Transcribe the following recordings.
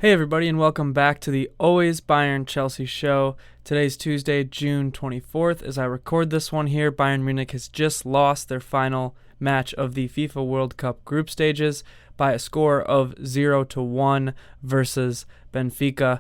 Hey everybody, and welcome back to the Always Bayern Chelsea show. Today's Tuesday, June 24th. As I record this one here, Bayern Munich has just lost their final match of the FIFA World Cup group stages by a score of 0-1 versus Benfica.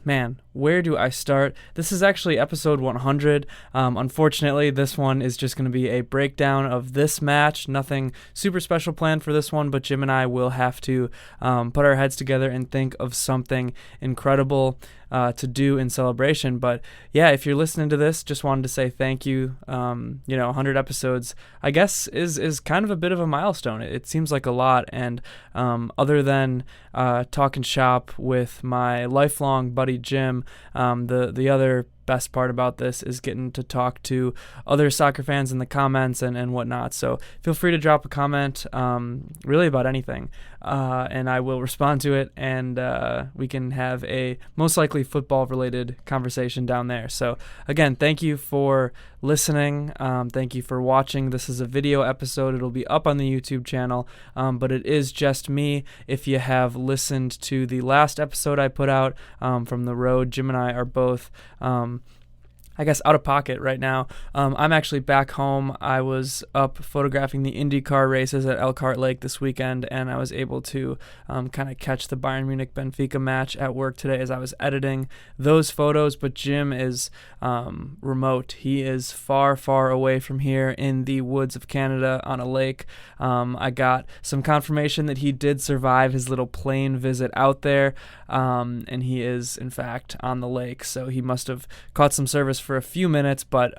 Man, where do I start? This is actually episode 100. Unfortunately, this one is just going to be a breakdown of this match. Nothing super special planned for this one, but Jim and I will have to put our heads together and think of something incredible to do in celebration. But yeah, if you're listening to this, just wanted to say thank you. 100 episodes, I guess, is kind of a bit of a milestone. It seems like a lot, and other than talking shop with my lifelong buddy Jim, the other best part about this is getting to talk to other soccer fans in the comments and whatnot. So feel free to drop a comment, really about anything, and I will respond to it, and we can have a most likely football-related conversation down there. So again, thank you for listening. Thank you for watching. This is a video episode. It'll be up on the YouTube channel, but it is just me. If you have listened to the last episode I put out from the road, Jim and I are both I guess out of pocket right now. I'm actually back home. I was up photographing the IndyCar races at Elkhart Lake this weekend, and I was able to kind of catch the Bayern Munich Benfica match at work today as I was editing those photos. But Jim is remote. He is far, far away from here in the woods of Canada on a lake. I got some confirmation that he did survive his little plane visit out there, and he is, in fact, on the lake. So he must have caught some service for a few minutes, but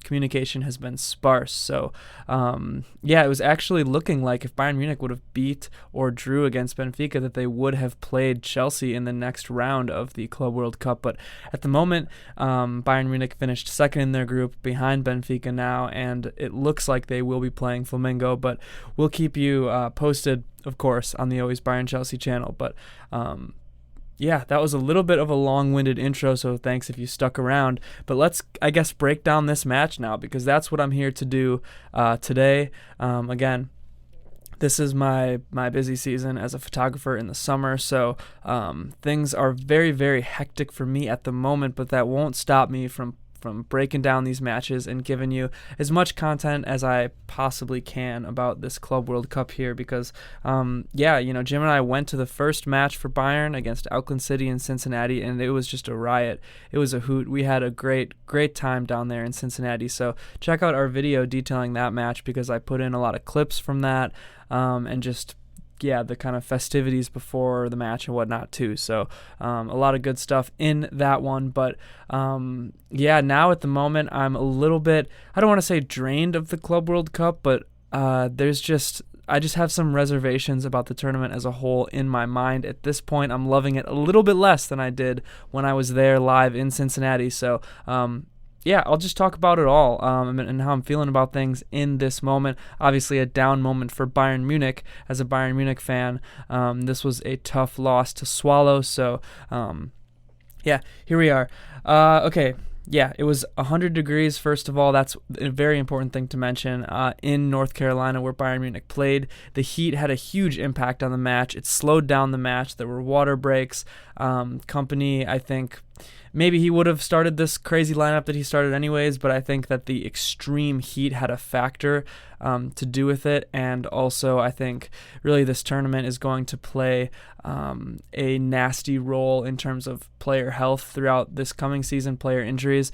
communication has been sparse. So it was actually looking like if Bayern Munich would have beat or drew against Benfica, that they would have played Chelsea in the next round of the Club World Cup. But at the moment, Bayern Munich finished second in their group behind Benfica now, and it looks like they will be playing Flamingo, but we'll keep you posted, of course, on the Always Bayern Chelsea channel. But that was a little bit of a long-winded intro, so thanks if you stuck around. But let's, I guess, break down this match now, because that's what I'm here to do today. Again, this is my busy season as a photographer in the summer, so things are very, very hectic for me at the moment, but that won't stop me from breaking down these matches and giving you as much content as I possibly can about this Club World Cup here, because Jim and I went to the first match for Bayern against Auckland City in Cincinnati, and it was just a riot. It was a hoot. We had a great time down there in Cincinnati, so check out our video detailing that match, because I put in a lot of clips from that, and just the kind of festivities before the match and whatnot too. So a lot of good stuff in that one. But now at the moment I'm a little bit, I don't want to say drained of the Club World Cup, but I just have some reservations about the tournament as a whole in my mind. At this point, I'm loving it a little bit less than I did when I was there live in Cincinnati. So I'll just talk about it all and how I'm feeling about things in this moment. Obviously, a down moment for Bayern Munich. As a Bayern Munich fan, this was a tough loss to swallow. So, here we are. It was 100 degrees, first of all. That's a very important thing to mention. In North Carolina, where Bayern Munich played, the heat had a huge impact on the match. It slowed down the match. There were water breaks. Company, I think, maybe he would have started this crazy lineup that he started anyways, but I think that the extreme heat had a factor to do with it. And also, I think really this tournament is going to play a nasty role in terms of player health throughout this coming season, player injuries.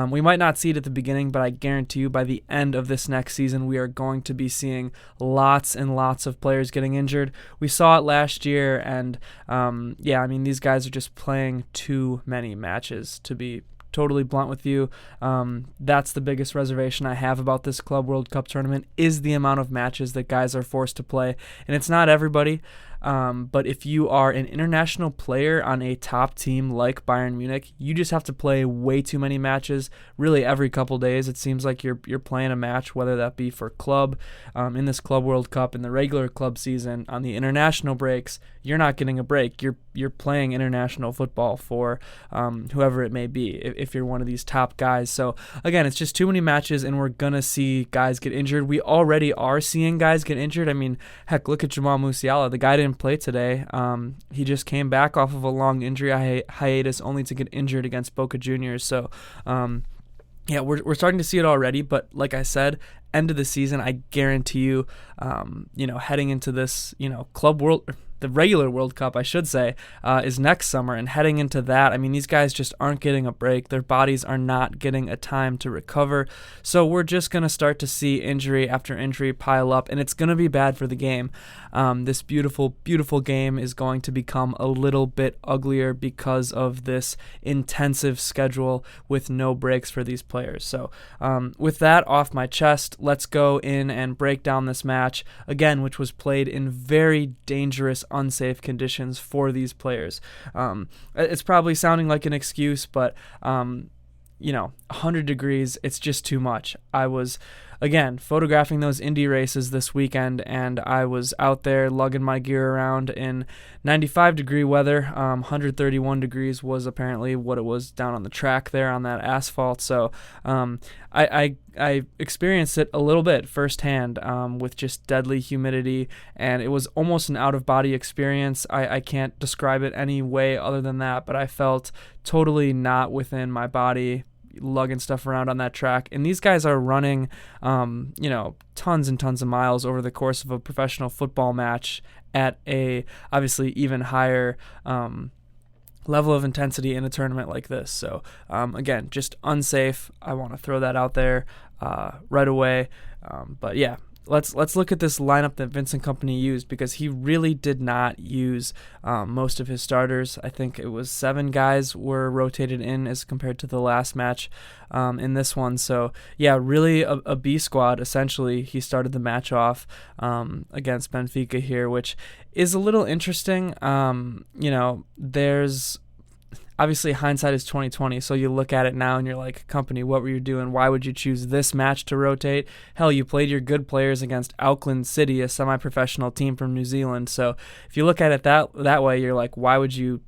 We might not see it at the beginning, but I guarantee you by the end of this next season, we are going to be seeing lots and lots of players getting injured. We saw it last year, and these guys are just playing too many matches, to be totally blunt with you. That's the biggest reservation I have about this Club World Cup tournament, is the amount of matches that guys are forced to play. And it's not everybody, but if you are an international player on a top team like Bayern Munich, you just have to play way too many matches. Really, every couple days, it seems like you're playing a match, whether that be for club, in this Club World Cup, in the regular club season, on the international breaks. You're not getting a break. You're playing international football for whoever it may be, if you're one of these top guys. So again, it's just too many matches, and we're gonna see guys get injured. We already are seeing guys get injured. I mean, heck, look at Jamal Musiala. The guy didn't didn't play today. He just came back off of a long injury hiatus only to get injured against Boca Juniors. So, yeah, we're starting to see it already. But like I said, end of the season, I guarantee you, heading into this, the regular World Cup, I should say, is next summer. And heading into that, I mean, these guys just aren't getting a break. Their bodies are not getting a time to recover. So we're just going to start to see injury after injury pile up, and it's going to be bad for the game. This beautiful, beautiful game is going to become a little bit uglier because of this intensive schedule with no breaks for these players. So with that off my chest, let's go in and break down this match, again, which was played in very dangerous, unsafe conditions for these players. It's probably sounding like an excuse, but 100 degrees, it's just too much. I was, again, photographing those Indy races this weekend, and I was out there lugging my gear around in 95-degree weather. 131 degrees was apparently what it was down on the track there on that asphalt. So I experienced it a little bit firsthand with just deadly humidity, and it was almost an out-of-body experience. I can't describe it any way other than that, but I felt totally not within my body lugging stuff around on that track. And these guys are running tons and tons of miles over the course of a professional football match at a obviously even higher level of intensity in a tournament like this. So again, just unsafe. I want to throw that out there right away. But yeah, let's look at this lineup that Vincent Kompany used, because he really did not use most of his starters. I think it was 7 guys were rotated in as compared to the last match in this one. So yeah, really a B squad essentially. He started the match off against Benfica here, which is a little interesting. There's obviously hindsight is 2020, so you look at it now and you're like, Kompany, what were you doing? Why would you choose this match to rotate? Hell, you played your good players against Auckland City, a semi-professional team from New Zealand. So if you look at it that way, you're like, why would you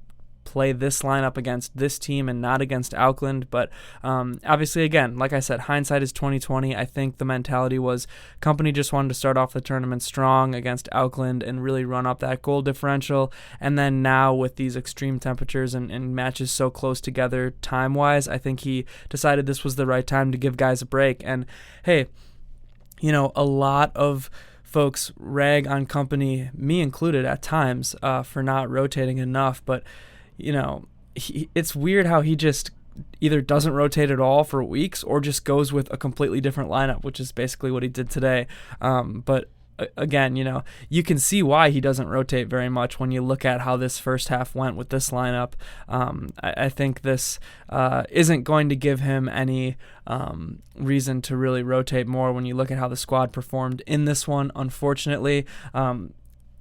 play this lineup against this team and not against Auckland? But obviously, again, like I said, hindsight is 2020. I think the mentality was Kompany just wanted to start off the tournament strong against Auckland and really run up that goal differential. And then now with these extreme temperatures and matches so close together time-wise, I think he decided this was the right time to give guys a break. And hey, a lot of folks rag on Kompany, me included at times, for not rotating enough, but it's weird how he just either doesn't rotate at all for weeks or just goes with a completely different lineup, which is basically what he did today. But again, you can see why he doesn't rotate very much when you look at how this first half went with this lineup. I think this isn't going to give him any reason to really rotate more when you look at how the squad performed in this one, unfortunately.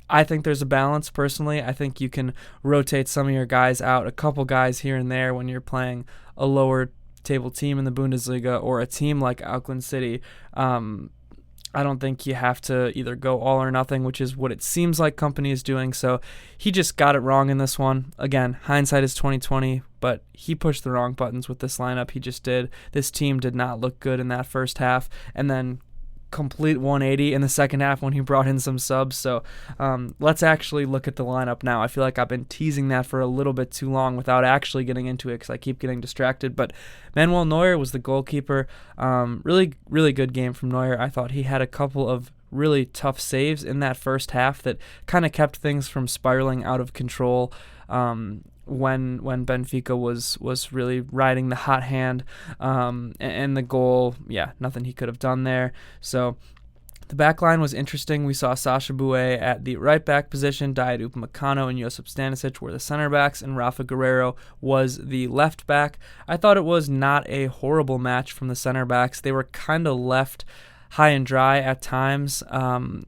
I think there's a balance personally. I think you can rotate some of your guys out, a couple guys here and there when you're playing a lower table team in the Bundesliga or a team like Auckland City. I don't think you have to either go all or nothing, which is what it seems like Kompany is doing. So he just got it wrong in this one. Again, hindsight is 2020, but he pushed the wrong buttons with this lineup. He just did. This team did not look good in that first half, and then complete 180 in the second half when he brought in some subs. So let's actually look at the lineup now. I feel like I've been teasing that for a little bit too long without actually getting into it because I keep getting distracted. But Manuel Neuer was the goalkeeper. Really, really good game from Neuer. I thought he had a couple of really tough saves in that first half that kind of kept things from spiraling out of control. When Benfica was really riding the hot hand, and the goal, nothing he could have done there. So the back line was interesting. We saw Sasha Boué at the right back position, Dayot Upamecano and Josip Stanisic were the center backs, and Rafa Guerreiro was the left back. I thought it was not a horrible match from the center backs. They were kind of left high and dry at times,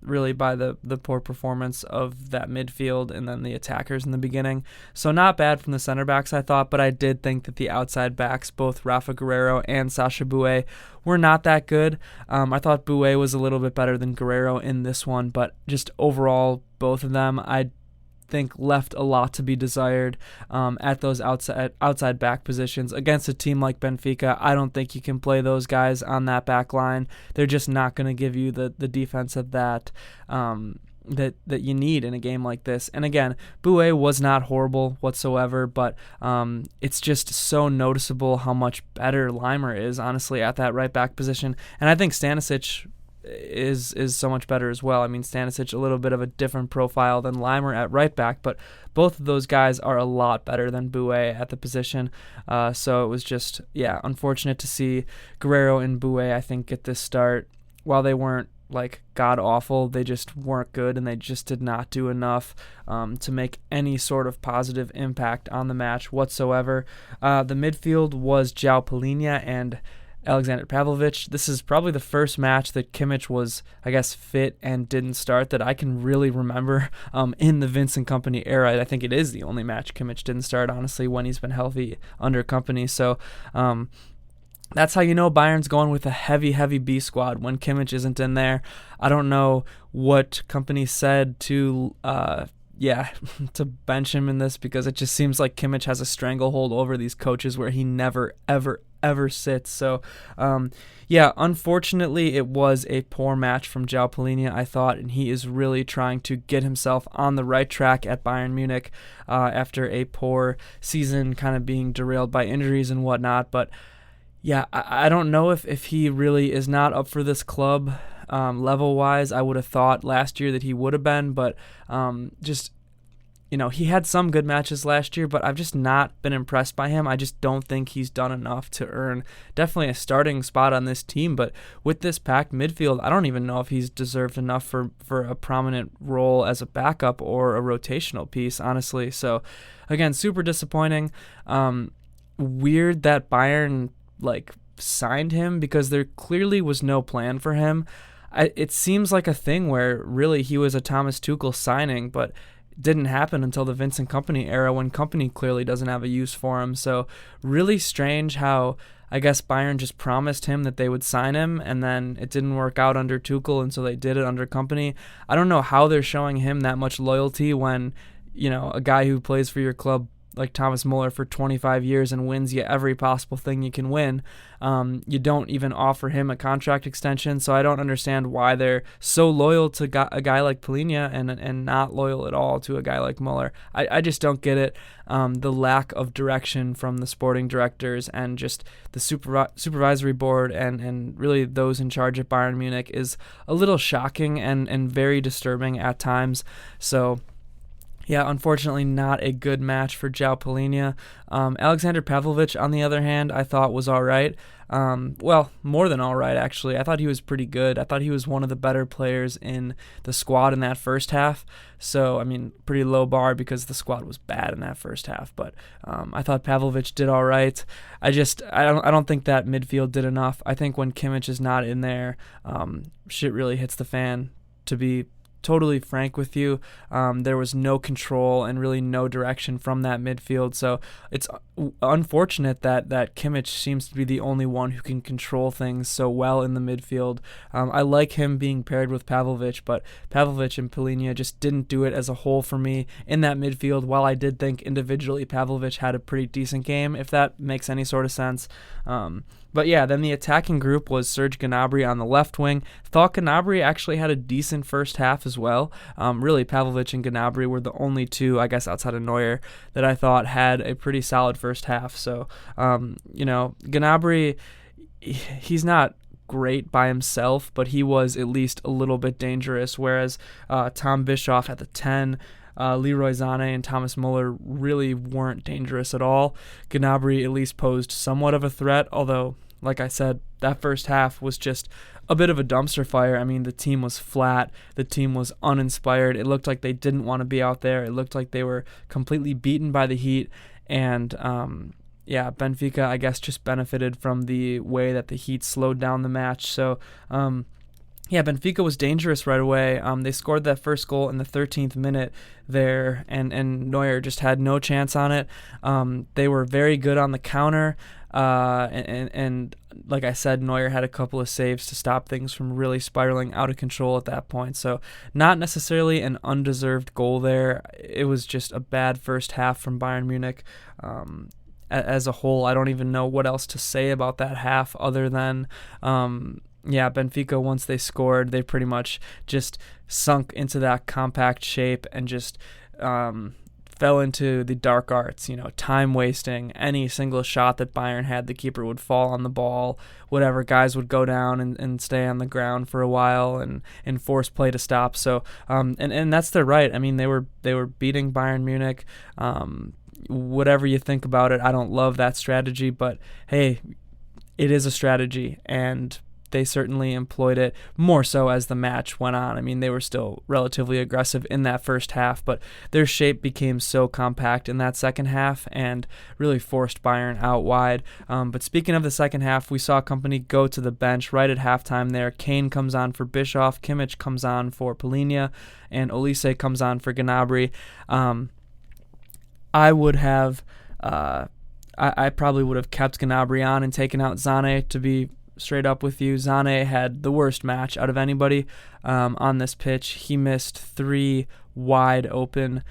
really by the poor performance of that midfield and then the attackers in the beginning. So not bad from the center backs, I thought, but I did think that the outside backs, both Rafa Guerreiro and Sasha Boué, were not that good. I thought Boué was a little bit better than Guerreiro in this one, but just overall, both of them, I think left a lot to be desired at those outside back positions. Against a team like Benfica, I don't think you can play those guys on that back line. They're just not going to give you the defense that that you need in a game like this. And again, Boué was not horrible whatsoever, but it's just so noticeable how much better Limer is, honestly, at that right back position. And I think Stanisic is so much better as well. I mean, Stanisic a little bit of a different profile than Limer at right back, but both of those guys are a lot better than Boué at the position. So it was just, unfortunate to see Guerrero and Boué, I think, get this start. While they weren't like god awful, they just weren't good, and they just did not do enough to make any sort of positive impact on the match whatsoever. The midfield was João Palhinha and Alexander Pavlovic. This is probably the first match that Kimmich was, I guess, fit and didn't start that I can really remember in the Vincent Kompany era. I think it is the only match Kimmich didn't start, honestly, when he's been healthy under Kompany. So that's how you know Bayern's going with a heavy B squad when Kimmich isn't in there. I don't know what Kompany said to to bench him in this, because it just seems like Kimmich has a stranglehold over these coaches where he never, ever sits. So, unfortunately, it was a poor match from João Palhinha, I thought, and he is really trying to get himself on the right track at Bayern Munich after a poor season kind of being derailed by injuries and whatnot. But I don't know if he really is not up for this club level-wise. I would have thought last year that he would have been, but he had some good matches last year, but I've just not been impressed by him. I just don't think he's done enough to earn definitely a starting spot on this team. But with this packed midfield, I don't even know if he's deserved enough for a prominent role as a backup or a rotational piece, honestly. So, again, super disappointing. Weird that Bayern signed him, because there clearly was no plan for him. It seems like a thing where really he was a Thomas Tuchel signing, but it didn't happen until the Vincent Kompany era, when Kompany clearly doesn't have a use for him. So really strange how I guess Bayern just promised him that they would sign him, and then it didn't work out under Tuchel, and so they did it under Kompany. I don't know how they're showing him that much loyalty when, a guy who plays for your club like Thomas Muller for 25 years and wins you every possible thing you can win, you don't even offer him a contract extension. So I don't understand why they're so loyal to a guy like Palhinha and not loyal at all to a guy like Muller. I just don't get it. The lack of direction from the sporting directors and just the supervisory board and really those in charge at Bayern Munich is a little shocking and very disturbing at times. So unfortunately not a good match for João Palhinha. Alexander Pavlovic, on the other hand, I thought was all right. More than all right, actually. I thought he was pretty good. I thought he was one of the better players in the squad in that first half. So, pretty low bar because the squad was bad in that first half. But I thought Pavlovic did all right. I don't think that midfield did enough. I think when Kimmich is not in there, shit really hits the fan, to be totally frank with you. There was no control and really no direction from that midfield. So it's unfortunate that Kimmich seems to be the only one who can control things so well in the midfield. I like him being paired with Pavlovic, but Pavlovic and Palhinha just didn't do it as a whole for me in that midfield, while I did think individually Pavlovic had a pretty decent game, if that makes any sort of sense. But then the attacking group was Serge Gnabry on the left wing. Thought Gnabry actually had a decent first half as well. Really, Pavlovic and Gnabry were the only two, I guess, outside of Neuer, that I thought had a pretty solid first half. So, Gnabry, he's not great by himself, but he was at least a little bit dangerous, whereas Tom Bischoff at the 10, Leroy Sané and Thomas Muller really weren't dangerous at all. Gnabry at least posed somewhat of a threat, although, like I said, that first half was just a bit of a dumpster fire. The team was flat. The team was uninspired. It looked like they didn't want to be out there. It looked like they were completely beaten by the Heat, and Benfica, I guess, just benefited from the way that the Heat slowed down the match. So, Benfica was dangerous right away. They scored that first goal in the 13th minute there, and Neuer just had no chance on it. They were very good on the counter, and like I said, Neuer had a couple of saves to stop things from really spiraling out of control at that point. So not necessarily an undeserved goal there. It was just a bad first half from Bayern Munich. As a whole, I don't even know what else to say about that half other than yeah, Benfica, once they scored, they pretty much just sunk into that compact shape and just fell into the dark arts, time wasting. Any single shot that Bayern had, the keeper would fall on the ball, whatever, guys would go down and stay on the ground for a while and force play to stop. So, and that's their right. I mean, they were beating Bayern Munich. Whatever you think about it, I don't love that strategy, but hey, it is a strategy, and they certainly employed it more so as the match went on. I mean, they were still relatively aggressive in that first half, but their shape became so compact in that second half and really forced Bayern out wide. But speaking of the second half, we saw Kompany go to the bench right at halftime there. Kane comes on for Bischoff, Kimmich comes on for Polina, and Olise comes on for Gnabry. I probably would have kept Gnabry on and taken out Sané, to be straight up with you. Sané had the worst match out of anybody on this pitch. He missed 3 wide open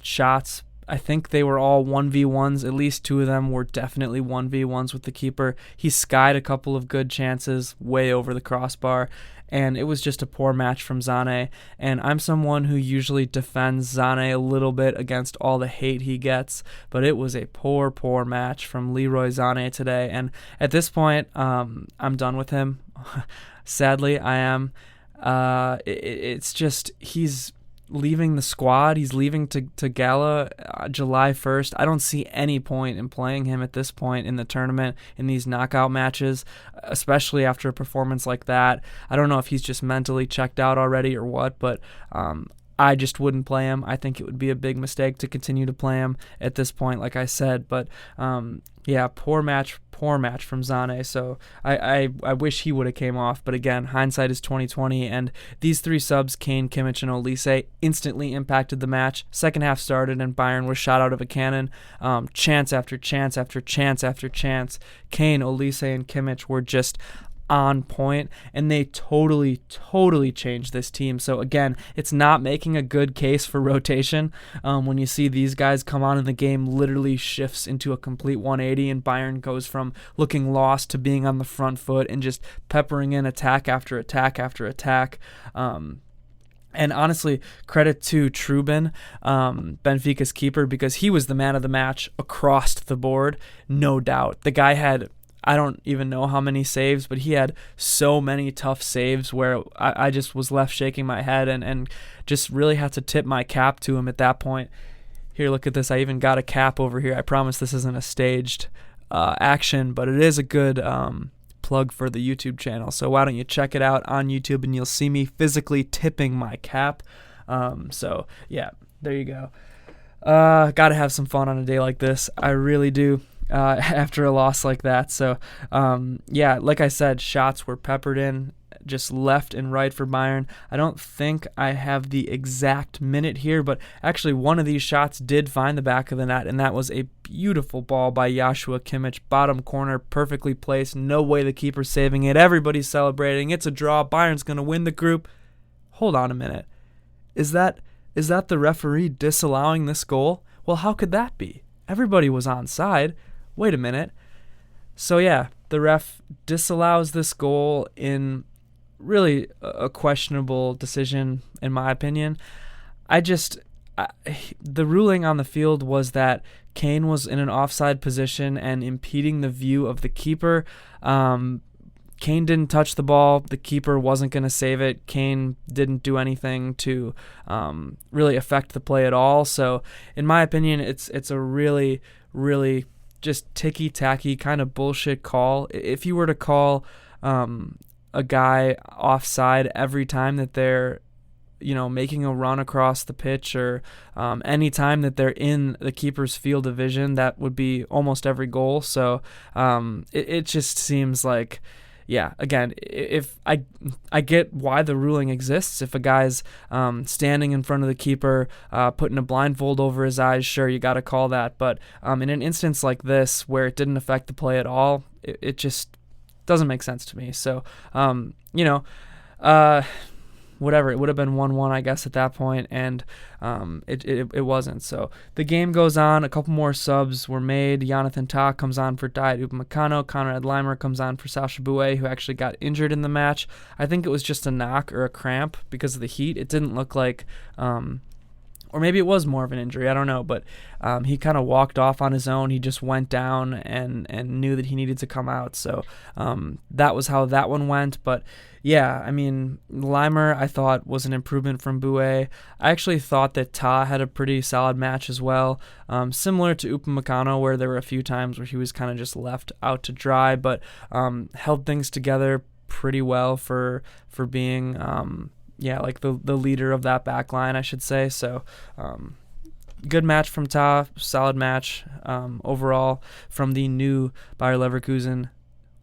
shots. I think they were all 1v1s. At least 2 of them were definitely 1v1s with the keeper. He skied a couple of good chances way over the crossbar, and it was just a poor match from Sané. And I'm someone who usually defends Sané a little bit against all the hate he gets, but it was a poor match from Leroy Sané today. And at this point, I'm done with him. Sadly, I am. It's just, he's leaving the squad. He's leaving to Gala July 1st. I don't see any point in playing him at this point in the tournament, in these knockout matches, especially after a performance like that. I don't know if he's just mentally checked out already or what, but I just wouldn't play him. I think it would be a big mistake to continue to play him at this point, like I said. But yeah, poor match from Sané. So I wish he would have came off. But again, hindsight is 2020, and these 3 subs, Kane, Kimmich, and Olise, instantly impacted the match. Second half started, and Bayern was shot out of a cannon. Chance after chance after chance after chance. Kane, Olise, and Kimmich were just on point, and they totally changed this team. So again, it's not making a good case for rotation. When you see these guys come on and the game literally shifts into a complete 180, and Bayern goes from looking lost to being on the front foot and just peppering in attack after attack after attack. And honestly, credit to Trubin, Benfica's keeper, because he was the man of the match across the board, no doubt. The guy had, I don't even know how many saves, but he had so many tough saves where I just was left shaking my head and just really had to tip my cap to him at that point. Here, look at this. I even got a cap over here. I promise this isn't a staged action, but it is a good plug for the YouTube channel. So why don't you check it out on YouTube, and you'll see me physically tipping my cap. So yeah, there you go. Gotta have some fun on a day like this. I really do. After a loss like that. So, yeah, like I said, shots were peppered in just left and right for Bayern. I don't think I have the exact minute here, but actually one of these shots did find the back of the net, and that was a beautiful ball by Joshua Kimmich. Bottom corner, perfectly placed. No way the keeper's saving it. Everybody's celebrating. It's a draw. Bayern's going to win the group. Hold on a minute. Is that the referee disallowing this goal? Well, how could that be? Everybody was onside. Wait a minute. So yeah, the ref disallows this goal in really a questionable decision, in my opinion. The ruling on the field was that Kane was in an offside position and impeding the view of the keeper. Kane didn't touch the ball. The keeper wasn't going to save it. Kane didn't do anything to really affect the play at all. So in my opinion, it's a really just ticky-tacky kind of bullshit call. If you were to call a guy offside every time that they're making a run across the pitch, or any time that they're in the keeper's field of vision, that would be almost every goal. So it just seems like, yeah, again, if I get why the ruling exists. If a guy's standing in front of the keeper, putting a blindfold over his eyes, sure, you got to call that. But in an instance like this, where it didn't affect the play at all, it just doesn't make sense to me. So, whatever, it would have been 1-1, I guess, at that point, and it wasn't. So the game goes on. A couple more subs were made. Jonathan Tah comes on for Diet Upamecano. Conrad Leimer comes on for Sacha Boey, who actually got injured in the match. I think it was just a knock or a cramp because of the heat. It didn't look like... or maybe it was more of an injury, I don't know, but he kind of walked off on his own. He just went down and knew that he needed to come out. So that was how that one went. But yeah, I mean, Leimer I thought was an improvement from Boey. I actually thought that Tah had a pretty solid match as well, similar to Upamecano, where there were a few times where he was kind of just left out to dry, but held things together pretty well for being... like the leader of that back line, I should say. So good match from Tah, solid match overall from the new Bayer Leverkusen,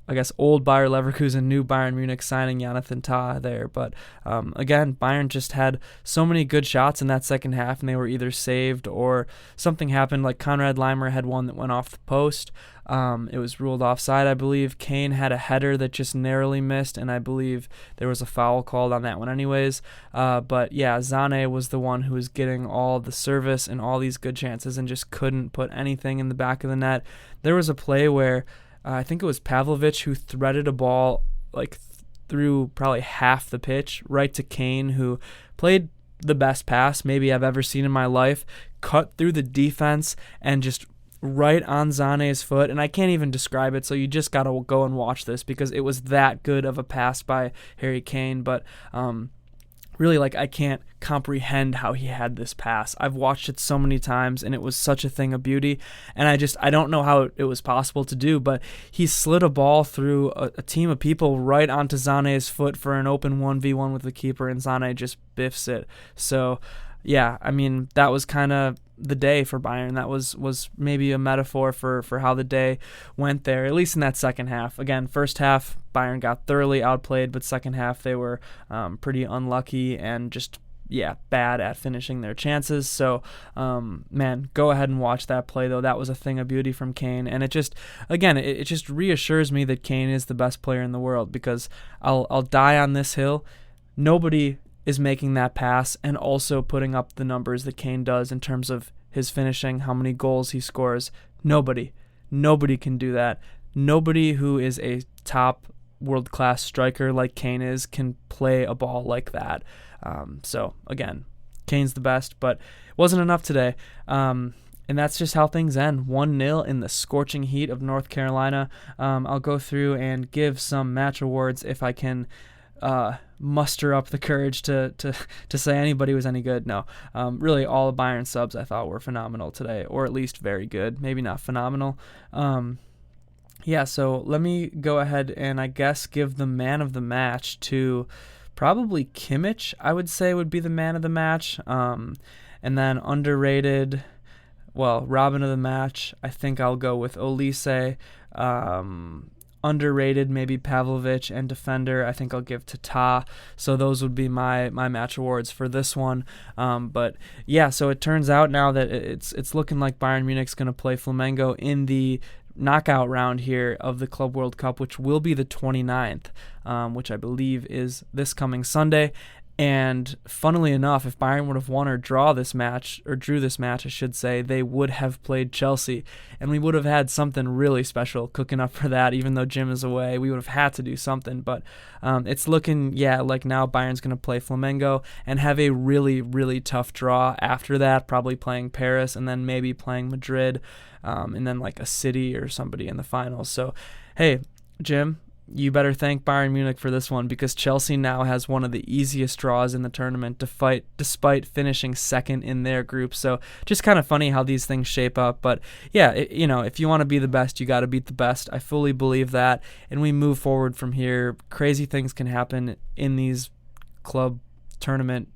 I guess old Bayer Leverkusen, new Bayern Munich signing Jonathan Tah there. But again, Bayern just had so many good shots in that second half, and they were either saved or something happened. Like Conrad Leimer had one that went off the post. It was ruled offside, I believe. Kane had a header that just narrowly missed, and I believe there was a foul called on that one anyways. But yeah, Sané was the one who was getting all the service and all these good chances and just couldn't put anything in the back of the net. There was a play where I think it was Pavlovic who threaded a ball like through probably half the pitch right to Kane, who played the best pass maybe I've ever seen in my life, cut through the defense and just right on Sané's foot, and I can't even describe it, so you just got to go and watch this because it was that good of a pass by Harry Kane. But really, like, I can't comprehend how he had this pass. I've watched it so many times, and it was such a thing of beauty, and I don't know how it was possible to do, but he slid a ball through a team of people right onto Sané's foot for an open 1v1 with the keeper, and Sané just biffs it. So yeah, I mean, that was kind of the day for Bayern. That was maybe a metaphor for how the day went there, at least in that second half. Again, first half, Bayern got thoroughly outplayed, but second half they were pretty unlucky and just, bad at finishing their chances. So, man, go ahead and watch that play, though. That was a thing of beauty from Kane, and it just reassures me that Kane is the best player in the world, because I'll die on this hill. Nobody is making that pass and also putting up the numbers that Kane does in terms of his finishing, how many goals he scores. Nobody can do that. Nobody who is a top world-class striker like Kane is can play a ball like that. So again, Kane's the best, but it wasn't enough today. And that's just how things end. 1-0 in the scorching heat of North Carolina. I'll go through and give some match awards if I can muster up the courage to say anybody was any good. No, really all the Bayern subs I thought were phenomenal today, or at least very good, maybe not phenomenal. So let me go ahead and I guess give the man of the match to probably Kimmich, I would say would be the man of the match. And then underrated, Robin of the match, I think I'll go with Olise. Underrated, maybe Pavlovic, and defender, I think I'll give to Tah. So those would be my match awards for this one. But yeah, so it turns out now that it's looking like Bayern Munich's going to play Flamengo in the knockout round here of the Club World Cup, which will be the 29th, which I believe is this coming Sunday. And funnily enough, if Bayern would have won or drew this match, I should say, they would have played Chelsea. And we would have had something really special cooking up for that, even though Jim is away. We would have had to do something. But it's looking, like now Bayern's going to play Flamengo and have a really, really tough draw after that, probably playing Paris and then maybe playing Madrid, and then like a City or somebody in the finals. So, hey, Jim, you better thank Bayern Munich for this one, because Chelsea now has one of the easiest draws in the tournament to fight, despite finishing second in their group. So just kind of funny how these things shape up. But yeah, if you want to be the best, you got to beat the best. I fully believe that. And we move forward from here. Crazy things can happen in these club tournament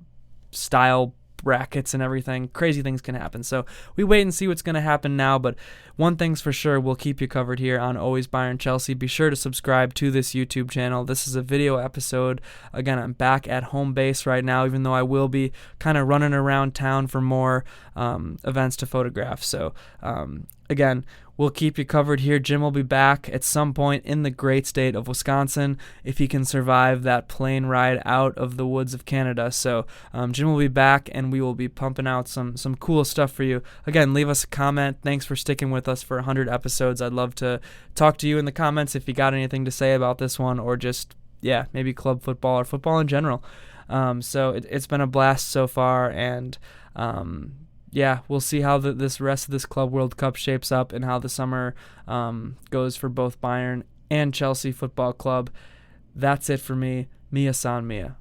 style brackets and everything. Crazy things can happen. So we wait and see what's going to happen now. But one thing's for sure, we'll keep you covered here on Always Bayern Chelsea. Be sure to subscribe to this YouTube channel. This is a video episode. Again, I'm back at home base right now, even though I will be kind of running around town for more events to photograph. So again, we'll keep you covered here. Jim will be back at some point in the great state of Wisconsin if he can survive that plane ride out of the woods of Canada. So Jim will be back, and we will be pumping out some cool stuff for you. Again, leave us a comment. Thanks for sticking with us for 100 episodes. I'd love to talk to you in the comments if you got anything to say about this one, or just, maybe club football or football in general. So it's been a blast so far, and we'll see how this rest of this Club World Cup shapes up and how the summer goes for both Bayern and Chelsea Football Club. That's it for me. Mia san mia.